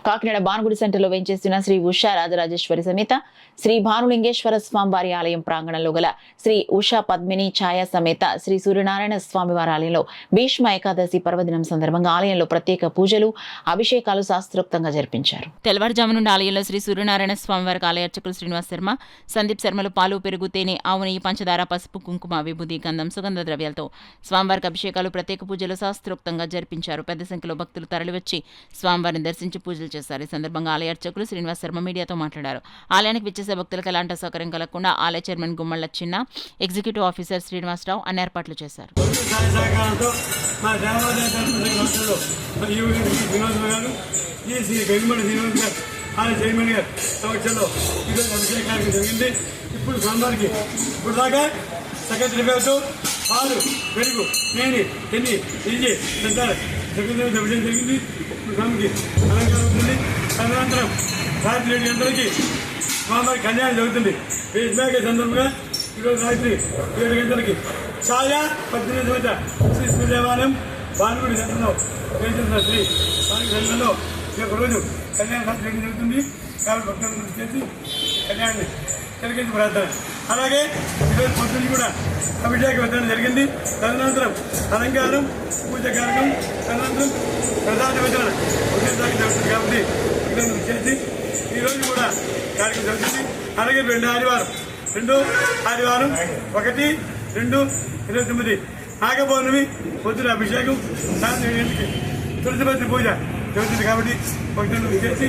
కాకినాడ భానుగుడి సెంటర్లో వేంచేసిన శ్రీ ఉషా రాజరాజేశ్వరి సమేత శ్రీ భానులింగేశ్వర స్వామివారి ఆలయం ప్రాంగణంలో గల శ్రీ ఉషా పద్మిని ఛాయ సమేత శ్రీ సూర్యనారాయణ స్వామివారి ఆలయంలో భీష్మ ఏకాదశి పర్వదినం సందర్భంగా ఆలయంలో ప్రత్యేక పూజలు అభిషేకాలు శాస్త్రోక్తంగా జరిపించారు. తెల్లవారుజాము నుండి ఆలయంలో శ్రీ సూర్యనారాయణ స్వామివారికి ఆలయ అర్చకులు శ్రీనివాస్ శర్మ, సందీప్ శర్మలు పాలు, పెరుగు, తేనె, ఆవు నెయ్యి, పంచదార, పసుపు, కుంకుమ, విభూది, గంధం, సుగంధ ద్రవ్యాలతో స్వామివారికి అభిషేకాలు ప్రత్యేక పూజలు శాస్త్రోక్తంగా జరిపించారు. పెద్ద సంఖ్యలో భక్తులు తరలివచ్చి స్వామివారిని దర్శించి పూజలు చేశారు. ఈ సందర్భంగా ఆలయ అర్చకులు శ్రీనివాస్ శర్మ మీడియాతో మాట్లాడారు. ఆలయానికి విచ్చేసే భక్తులకు ఎలాంటి అసౌకర్యం కలగకుండా ఆలయ చైర్మన్ గుమ్మళ్ళ చిన్న, ఎగ్జిక్యూటివ్ ఆఫీసర్ శ్రీనివాసరావు అన్ని ఏర్పాట్లు చేశారు. ఇప్పుడు స్వామివారికి ఇప్పుడు దాకా సెక్రటరీ పాలు, పెరుగు, నేను తిని తిరిగి సెక్రటరీ జరిగింది. ఇప్పుడు స్వామికి అలంకారం అవుతుంది. తదనంతరం రాత్రి 7 గంటలకి స్వామివారి కళ్యాణం జరుగుతుంది. భీష్మేక సందర్భంగా ఈరోజు రాత్రి 7 గంటలకి ఛాయ 18 వద్ద శ్రీ సూర్యదేవాలయం భానుగుడి సెంటర్లో వేసిన శ్రీ స్వామి సెంటర్లో ఈ యొక్క రోజు కళ్యాణం రాత్రి జరుగుతుంది. కాబట్టి భక్తులందరూ చేసి కళ్యాణాన్ని జరిగించి ప్రార్థన. అలాగే ఈరోజు పొద్దున్న కూడా అభిషేక విధానం జరిగింది. తదనంతరం అలంకారం, పూజ కార్యక్రమం, తదనంతరం ప్రధాన విధానం ఉదయం జరుగుతుంది. కాబట్టి భక్తులందరూ చేసి ఈరోజు కూడా కార్యక్రమం జరుగుతుంది. అలాగే 2 ఆదివారం 1, 2, 29 నాగపౌర్ణమి పొద్దున అభిషేకం, సాయంత్రం 7 గంటలకి తులసిపత్రి పూజ జరుగుతుంది. కాబట్టి భక్తులను చేసి